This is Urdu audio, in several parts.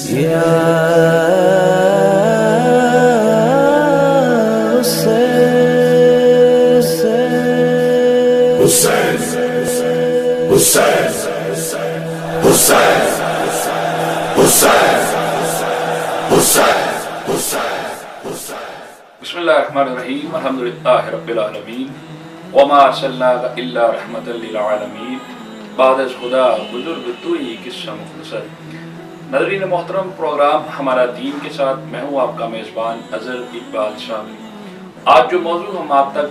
یا حسین حسین حسین حسین حسین حسین. بسم اللہ الرحمن الرحیم. الحمدللہ رب العالمین وما ارسلناک الا رحمتا للعالمین. بعد از خدا بزرگ تو ہی قصہ مختصر. ناظرین محترم، پروگرام ہمارا دین کے ساتھ میں ہوں آپ کا میزبان اظہر اقبال شامی. آج جو موضوع ہم آپ تک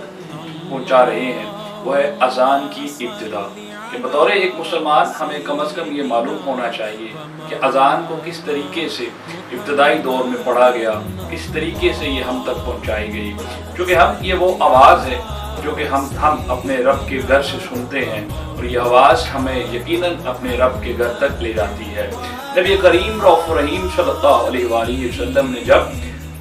پہنچا رہے ہیں وہ ہے اذان کی ابتدا. کہ بطور ایک مسلمان ہمیں کم از کم یہ معلوم ہونا چاہیے کہ اذان کو کس طریقے سے ابتدائی دور میں پڑھا گیا، کس طریقے سے یہ ہم تک پہنچائی گئی. کیونکہ یہ وہ آواز ہے جو کہ ہم اپنے رب کے گھر سے سنتے ہیں، اور یہ آواز ہمیں یقیناً اپنے رب کے گھر تک لے جاتی ہے. نبی کریم رؤوف رحیم صلی اللہ علیہ وآلہ وسلم نے جب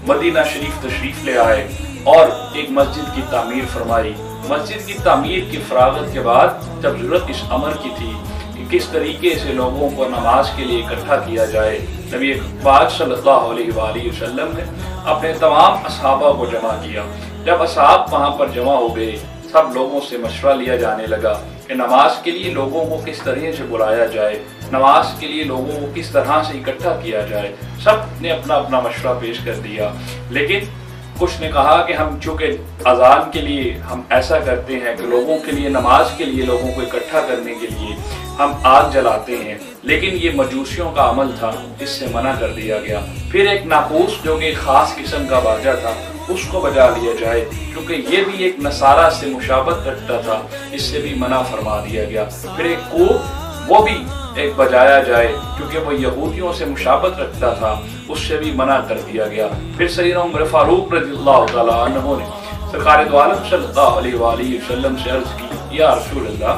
مدینہ شریف تشریف لے آئے اور ایک مسجد کی تعمیر فرمائی، مسجد کی تعمیر کی فراغت کے بعد جب ضرورت اس امر کی تھی کہ کس طریقے سے لوگوں کو نماز کے لیے اکٹھا کیا جائے، نبی پاک صلی اللہ علیہ وآلہ وسلم نے اپنے تمام اصحابہ کو جمع کیا. جب اصحاب وہاں پر جمع ہو گئے، سب لوگوں سے مشورہ لیا جانے لگا کہ نماز کے لیے لوگوں کو کس طرح سے بلایا جائے، نماز کے لیے لوگوں کو کس طرح سے اکٹھا کیا جائے. سب نے اپنا اپنا مشورہ پیش کر دیا، لیکن کچھ نے کہا کہ ہم چونکہ اذان کے لیے ہم ایسا کرتے ہیں کہ لوگوں کے لیے نماز کے لیے لوگوں کو اکٹھا کرنے کے لیے ہم آگ جلاتے ہیں، لیکن یہ مجوسیوں کا عمل تھا، اس سے منع کر دیا گیا. پھر ایک ناقوس جو کہ ایک خاص قسم کا باجا تھا اس کو بجا لیا جائے، کیونکہ یہ بھی ایک نصارہ سے مشابہت رکھتا تھا، اس سے بھی منع فرما دیا گیا. پھر ایک کوب وہ بھی ایک بجایا جائے کیونکہ وہ یہودیوں سے مشابہت رکھتا تھا، اس سے بھی منع کر دیا گیا. پھر سیدنا عمر فاروق رضی اللہ تعالیٰ عنہ نے سرکار دو عالم صلی اللہ علیہ وآلہ وسلم سے عرض کی، یا رسول اللہ،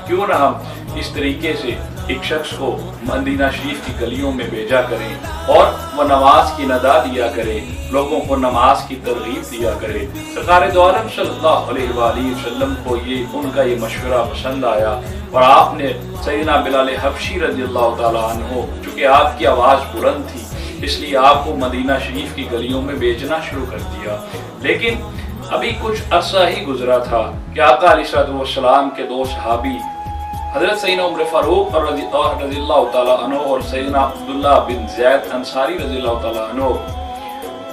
کیوں نہ ہم اس طریقے سے ایک شخص کو مدینہ شریف کی گلیوں میں بھیجا کریں اور وہ نماز کی ندا دیا کرے، لوگوں کو نماز کی ترغیب دیا کرے. سرکار دو عالم صلی اللہ علیہ وآلہ وسلم کو ان کا یہ مشورہ پسند آیا، اور آپ نے سیدنا بلال حبشی رضی اللہ تعالیٰ عنہ، چونکہ آپ کی آواز بلند تھی اس لیے آپ کو مدینہ شریف کی گلیوں میں بیچنا شروع کر دیا. لیکن ابھی کچھ عرصہ ہی گزرا تھا کہ آقا علیہ السلام کے دو صحابی حضرت سیدنا عمر فاروق رضی اللہ تعالیٰ عنہ اور سیدنا عبداللہ بن زید انصاری رضی اللہ تعالیٰ عنہ،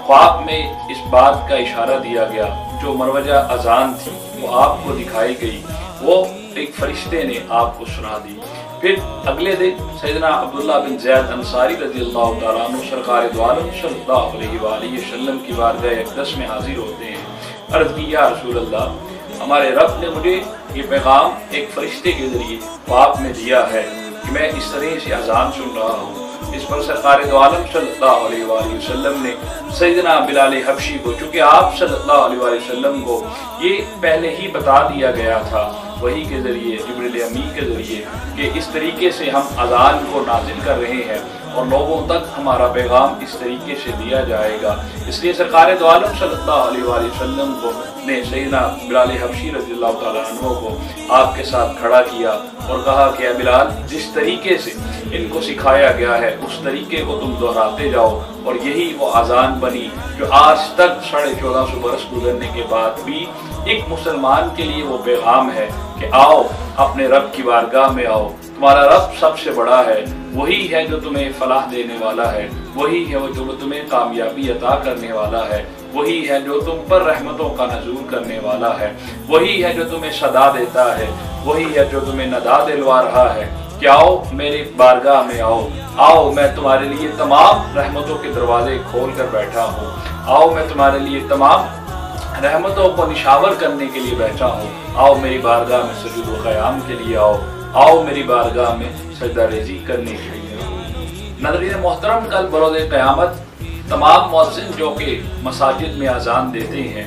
خواب میں اس بات کا اشارہ دیا گیا، جو مروجہ اذان تھی وہ آپ کو دکھائی گئی، وہ ایک فرشتے نے آپ کو سنا دی. پھر اگلے دن سیدنا عبداللہ بن زید انصاری رضی اللہ تعالیٰ عنہ سرکار دو عالم صلی اللہ علیہ وآلہ وسلم کی بارگاہ اقدس میں حاضر ہوتے ہیں. عرض کی، یا رسول اللہ، ہمارے رب نے مجھے یہ پیغام ایک فرشتے کے ذریعے خواب میں دیا ہے کہ میں اس طرح سے اذان سن رہا ہوں. اس پر سرکار دو عالم صلی اللہ علیہ وآلہ وسلم نے سیدنا بلال حبشی کو، چونکہ آپ صلی اللہ علیہ وآلہ وسلم کو یہ پہلے ہی بتا دیا گیا تھا وحی کے ذریعے، جبریل امی کے ذریعے، کہ اس طریقے سے ہم اذان کو نازل کر رہے ہیں اور لوگوں تک ہمارا پیغام اس طریقے سے دیا جائے گا. اس لیے سرکار دو عالم صلی اللہ علیہ وآلہ وسلم کو نے سیدنا بلال حبشی رضی اللہ تعالیٰ عنہ کو آپ کے ساتھ کھڑا کیا اور کہا کہ اے بلال، جس طریقے سے ان کو سکھایا گیا ہے اس طریقے کو تم دہراتے جاؤ، اور یہی وہ اذان بنی جو آج تک 1450 برس گزرنے کے بعد بھی ایک مسلمان کے لیے وہ پیغام ہے کہ آؤ اپنے رب کی بارگاہ میں آؤ، تمہارا رب سب سے بڑا ہے، وہی ہے جو تمہیں فلاح دینے والا ہے، وہی ہے جو تمہیں کامیابی عطا کرنے والا ہے، وہی ہے جو تم پر رحمتوں کا نزول کرنے والا ہے، وہی ہے جو تمہیں صدا دیتا ہے، وہی ہے جو تمہیں ندا دلوا رہا ہے کہ آؤ میری بارگاہ میں آؤ میں تمہارے لیے تمام رحمتوں کے دروازے کھول کر بیٹھا ہوں، آؤ میں تمہارے لیے تمام رحمتوں کو نشاور کرنے کے لیے بیٹھا ہوں، آؤ میری بارگاہ میں سجود و قیام کے لیے آؤ میری بارگاہ میں سجدہ ریزی کرنے کے لیے. ناظرین محترم، کل بروز قیامت تمام مؤذن جو کہ مساجد میں اذان دیتے ہیں،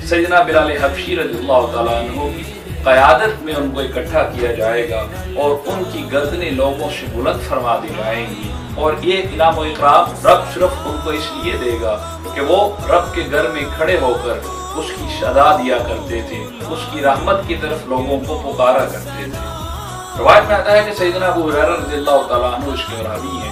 سیدنا بلال حبشی رضی اللہ تعالیٰ عنہ کی قیادت میں ان کو اکٹھا کیا جائے گا اور ان کی گردنیں لوگوں سے بلند فرما دی جائیں گی، اور یہ انعام و اکرام رب صرف ان کو اس لیے دے گا کہ وہ رب کے گھر میں کھڑے ہو کر اس کی صدا دیا کرتے تھے، اس کی رحمت کی طرف لوگوں کو پکارا کرتے تھے. روایت میں آتا ہے کہ سیدنا ابو ہریرہ رضی اللہ تعالیٰ عنہ اس کے راوی ہیں،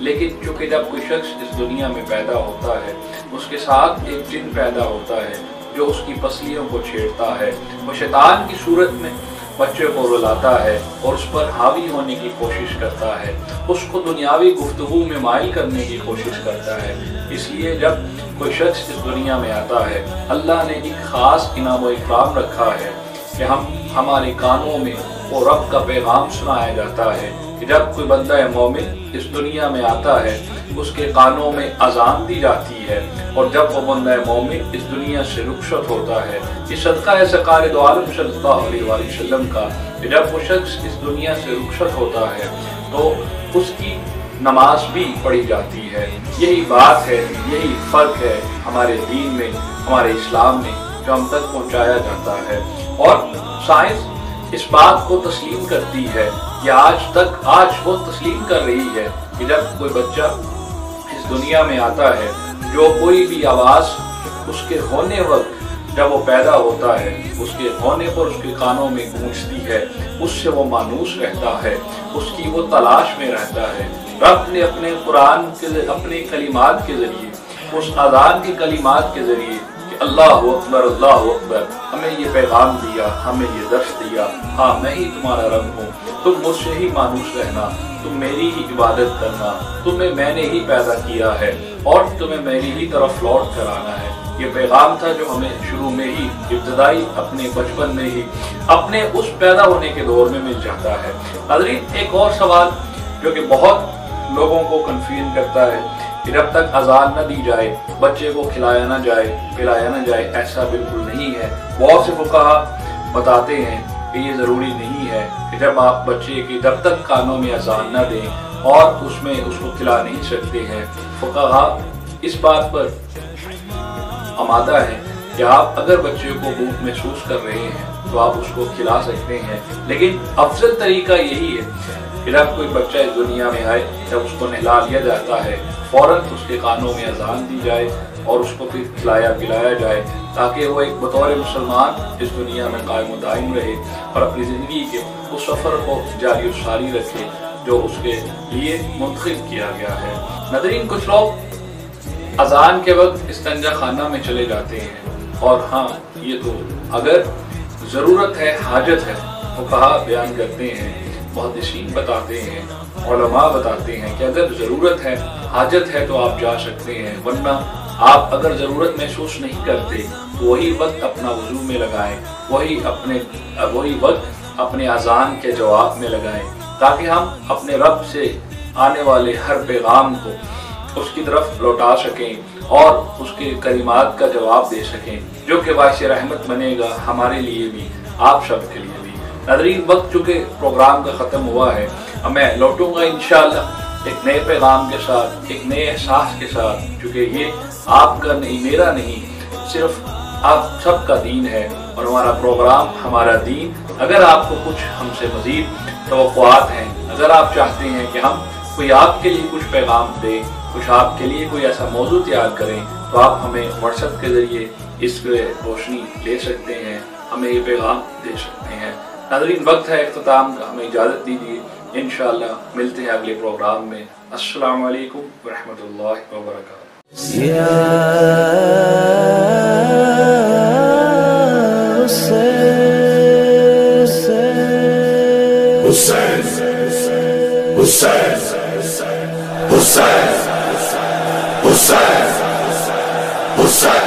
لیکن چونکہ جب کوئی شخص اس دنیا میں پیدا ہوتا ہے اس کے ساتھ ایک جن پیدا ہوتا ہے جو اس کی پسلیوں کو چھیڑتا ہے، وہ شیطان کی صورت میں بچے کو رلاتا ہے اور اس پر حاوی ہونے کی کوشش کرتا ہے، اس کو دنیاوی گفتگو میں مائل کرنے کی کوشش کرتا ہے۔ اس لیے جب کوئی شخص اس دنیا میں آتا ہے اللہ نے ایک خاص انعام و اکرام رکھا ہے کہ ہمارے کانوں میں وہ رب کا پیغام سنایا جاتا ہے کہ جب کوئی بندہ مومن اس دنیا میں آتا ہے اس کے کانوں میں اذان دی جاتی ہے، اور جب وہ بندہ مومن اس دنیا سے رخصت ہوتا ہے، یہ صدقہ ہے سرکار دو عالم صلی اللہ علیہ وآلہ وسلم کا کہ جب وہ شخص اس دنیا سے رخصت ہوتا ہے تو اس کی نماز بھی پڑھی جاتی ہے۔ یہی بات ہے، یہی فرق ہے ہمارے دین میں، ہمارے اسلام میں جو ہم تک پہنچایا جاتا ہے، اور سائنس اس بات کو تسلیم کرتی ہے کہ آج وہ تسلیم کر رہی ہے کہ جب کوئی بچہ اس دنیا میں آتا ہے جو کوئی بھی آواز اس کے ہونے وقت جب وہ پیدا ہوتا ہے اس کے ہونے پر اس کے کانوں میں گونجتی ہے، اس سے وہ مانوس رہتا ہے، اس کی وہ تلاش میں رہتا ہے۔ رب نے اپنے قرآن کے اپنے کلمات کے ذریعے، اس اذان کے کلمات کے ذریعے کہ اللہ اکبر ہمیں یہ پیغام دیا، ہمیں یہ درس دیا، ہاں میں ہی تمہارا رب ہوں، تم مجھ سے ہی مانوس رہنا، تم میری ہی عبادت کرنا، تمہیں میں نے ہی پیدا کیا ہے اور تمہیں میری ہی طرف لوٹ کر آنا ہے۔ یہ پیغام تھا جو ہمیں شروع میں ہی، ابتدائی اپنے بچپن میں ہی، اپنے اس پیدا ہونے کے دور میں مل جاتا ہے۔ حضرین، ایک اور سوال جو کہ بہت لوگوں کو کنفیوژن کرتا ہے کہ جب تک اذان نہ دی جائے بچے کو کھلایا نہ جائے، پلایا نہ جائے، ایسا بالکل نہیں ہے۔ بہت سے فقہا بتاتے ہیں کہ یہ ضروری نہیں ہے کہ جب آپ بچے کی جب تک کانوں میں اذان نہ دیں اور اس میں اس کو کھلا نہیں سکتے ہیں۔ فقہا اس بات پر آمادہ ہے کہ آپ اگر بچے کو بھوک محسوس کر رہے ہیں تو آپ اس کو کھلا سکتے ہیں، لیکن افضل طریقہ یہی ہے کہ جب کوئی بچہ اس دنیا میں آئے، جب اس کو نہلا لیا جاتا ہے فوراً اس کے کانوں میں اذان دی جائے اور اس کو پھر کھلایا پلایا جائے، تاکہ وہ ایک بطور مسلمان اس دنیا میں قائم و دائم رہے اور اپنی زندگی کے اس سفر کو جاری و ساری رکھے جو اس کے لیے منتخب کیا گیا ہے۔ ناظرین، کچھ لوگ اذان کے وقت استنجا خانہ میں چلے جاتے ہیں، اور ہاں یہ تو اگر ضرورت ہے، حاجت ہے، فقہا بیان کرتے ہیں، محدثین بتاتے ہیں، علماء بتاتے ہیں کہ اگر ضرورت ہے، حاجت ہے تو آپ جا سکتے ہیں، ورنہ آپ اگر ضرورت محسوس نہیں کرتے تو وہی وقت اپنا وضو میں لگائیں، وہی وقت اپنے اذان کے جواب میں لگائیں، تاکہ ہم اپنے رب سے آنے والے ہر پیغام کو اس کی طرف لوٹا سکیں اور اس کے کلمات کا جواب دے سکیں، جو کہ باعث رحمت بنے گا ہمارے لیے بھی، آپ سب کے لیے بھی۔ ناظرین، وقت چونکہ پروگرام کا ختم ہوا ہے، میں لوٹوں گا انشاءاللہ ایک نئے پیغام کے ساتھ، ایک نئے احساس کے ساتھ، چونکہ یہ آپ کا نہیں، میرا نہیں، صرف آپ سب کا دین ہے اور ہمارا پروگرام ہمارا دین۔ اگر آپ کو کچھ ہم سے مزید توقعات ہیں، اگر آپ چاہتے ہیں کہ ہم کوئی آپ کے لیے کچھ پیغام دیں، کچھ آپ کے لیے کوئی ایسا موضوع تیار کریں، تو آپ ہمیں واٹس ایپ کے ذریعے اس پہ روشنی لے سکتے ہیں، ہمیں یہ پیغام دے سکتے ہیں۔ ناظرین، وقت ہے اختتام کا، ہمیں اجازت دیجیے، انشاءاللہ ملتے ہیں اگلے پروگرام میں۔ السلام علیکم ورحمۃ اللہ وبرکاتہ۔ Hussein